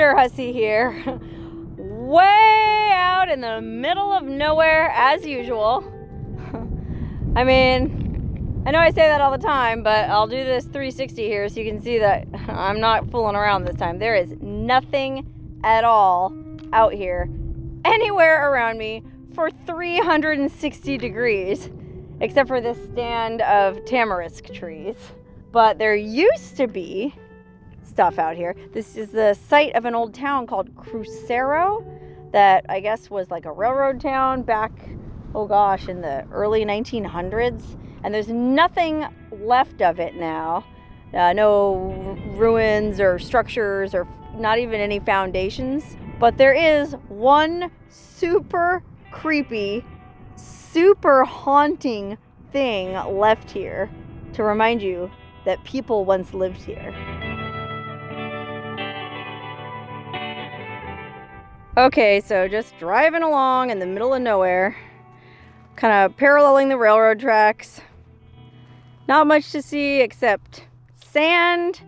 Wonderhussy here. Way out in the middle of nowhere as usual. I mean, I know I say that all the time, but I'll do this 360 here so you can see that I'm not fooling around this time. There is nothing at all out here, anywhere around me for 360 degrees, except for this stand of tamarisk trees. But there used to be stuff out here. This is the site of an old town called Crucero that I guess was like a railroad town back, oh gosh, in the early 1900s. And there's nothing left of it now. No ruins or structures or not even any foundations. But there is one super creepy, super haunting thing left here to remind you that people once lived here. Okay, so just driving along in the middle of nowhere, kind of paralleling the railroad tracks. Not much to see except sand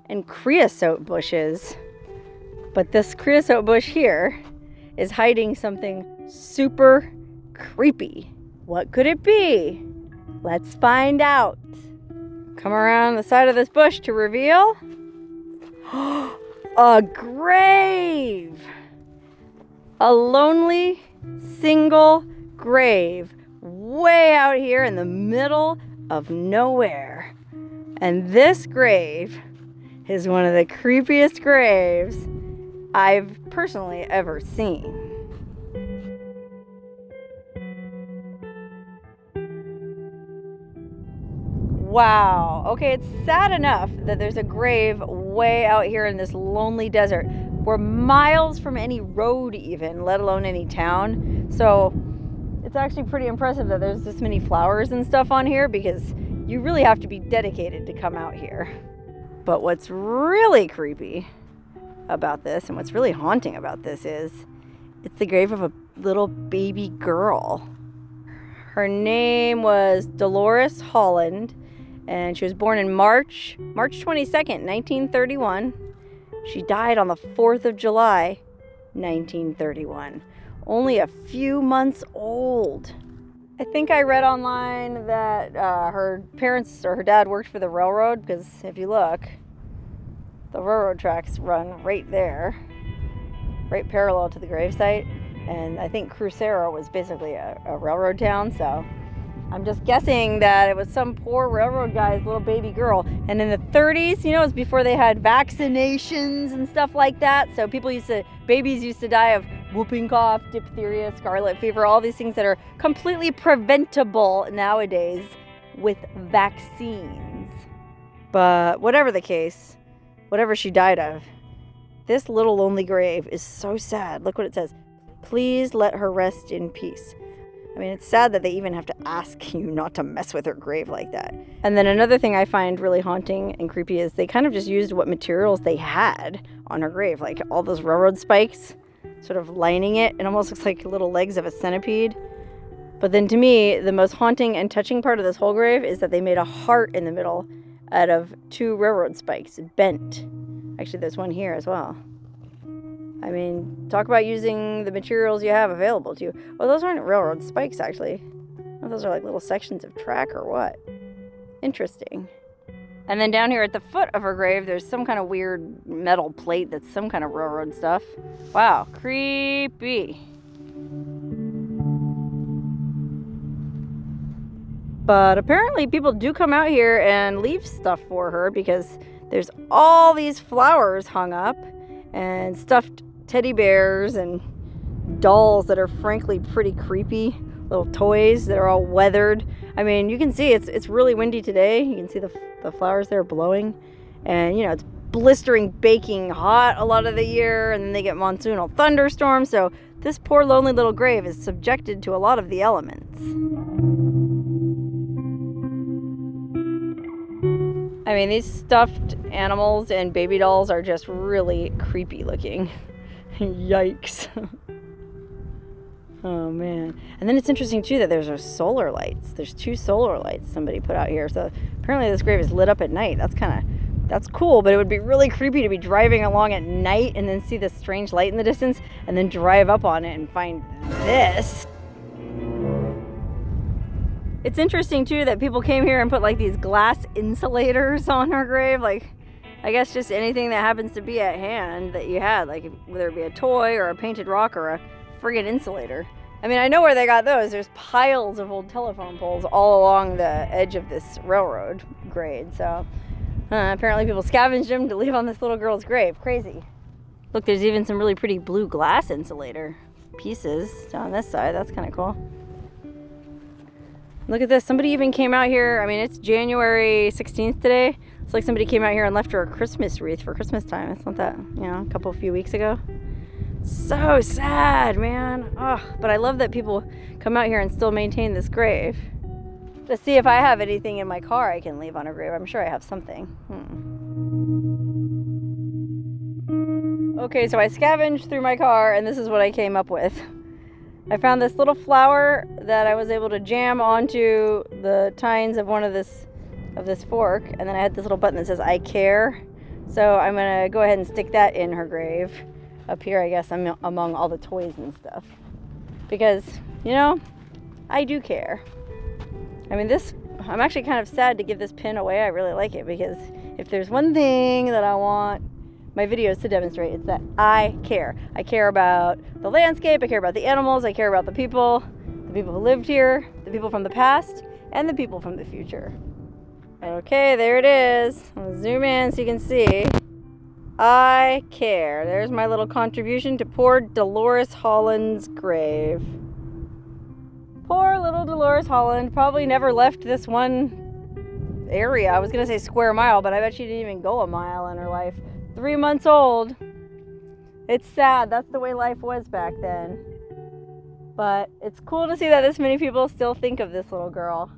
and creosote bushes. But this creosote bush here is hiding something super creepy. What could it be? Let's find out. Come around the side of this bush to reveal a grave. A lonely, single grave way out here in the middle of nowhere. And this grave is one of the creepiest graves I've personally ever seen. Wow. Okay, it's sad enough that there's a grave way out here in this lonely desert. We're miles from any road even, let alone any town. So it's actually pretty impressive that there's this many flowers and stuff on here, because you really have to be dedicated to come out here. But what's really creepy about this, and what's really haunting about this, is it's the grave of a little baby girl. Her name was Delores Holland, and she was born in March 22nd, 1931. She died on the 4th of July, 1931. Only a few months old. I think I read online that her parents or her dad worked for the railroad, because if you look, the railroad tracks run right there, right parallel to the gravesite. And I think Crucero was basically a railroad town, so I'm just guessing that it was some poor railroad guy's little baby girl. And in the 30s, you know, it was before they had vaccinations and stuff like that. So babies used to die of whooping cough, diphtheria, scarlet fever, all these things that are completely preventable nowadays with vaccines. But whatever the case, whatever she died of, this little lonely grave is so sad. Look what it says. Please let her rest in peace. I mean, it's sad that they even have to ask you not to mess with her grave like that. And then another thing I find really haunting and creepy is they kind of just used what materials they had on her grave, like all those railroad spikes, sort of lining it. It almost looks like little legs of a centipede. But then to me, the most haunting and touching part of this whole grave is that they made a heart in the middle out of 2 railroad spikes, bent. Actually, there's one here as well. I mean, talk about using the materials you have available to you. Well, those aren't railroad spikes, actually. Well, those are like little sections of track or what. Interesting. And then down here at the foot of her grave, there's some kind of weird metal plate that's some kind of railroad stuff. Wow, creepy. But apparently people do come out here and leave stuff for her, because there's all these flowers hung up and stuffed teddy bears and dolls that are frankly pretty creepy, little toys that are all weathered. I mean, you can see it's really windy today. You can see the flowers there blowing, and you know, it's blistering, baking hot a lot of the year, and then they get monsoonal thunderstorms. So this poor lonely little grave is subjected to a lot of the elements. I mean, these stuffed animals and baby dolls are just really creepy looking. Yikes. Oh man. And then it's interesting too that there's solar lights. There's 2 solar lights somebody put out here. So apparently this grave is lit up at night. That's kind of That's cool, but it would be really creepy to be driving along at night and then see this strange light in the distance and then drive up on it and find this. It's interesting too that people came here and put like these glass insulators on her grave. Like, I guess just anything that happens to be at hand that you had, like whether it be a toy or a painted rock or a friggin' insulator. I mean, I know where they got those. There's piles of old telephone poles all along the edge of this railroad grade, so apparently people scavenged them to leave on this little girl's grave. Crazy. Look, there's even some really pretty blue glass insulator pieces down this side. That's kind of cool. Look at this. Somebody even came out here. I mean, it's January 16th today. It's like somebody came out here and left her a Christmas wreath for Christmas time. It's not that, you know, a few weeks ago. So sad, man. Oh, but I love that people come out here and still maintain this grave. To see if I have anything in my car I can leave on a grave. I'm sure I have something. Okay, so I scavenged through my car and this is what I came up with. I found this little flower that I was able to jam onto the tines of this fork, and then I had this little button that says I care. So I'm gonna go ahead and stick that in her grave up here, I guess, among all the toys and stuff. Because, you know, I do care. I mean, I'm actually kind of sad to give this pin away. I really like it because if there's one thing that I want my videos to demonstrate, it's that I care. I care about the landscape, I care about the animals, I care about the people who lived here, the people from the past, and the people from the future. Okay, there it is. I'll zoom in so you can see. I care. There's my little contribution to poor Delores Holland's grave. Poor little Delores Holland probably never left this one area. I was going to say square mile, but I bet she didn't even go a mile in her life. 3 months old. It's sad. That's the way life was back then. But it's cool to see that this many people still think of this little girl.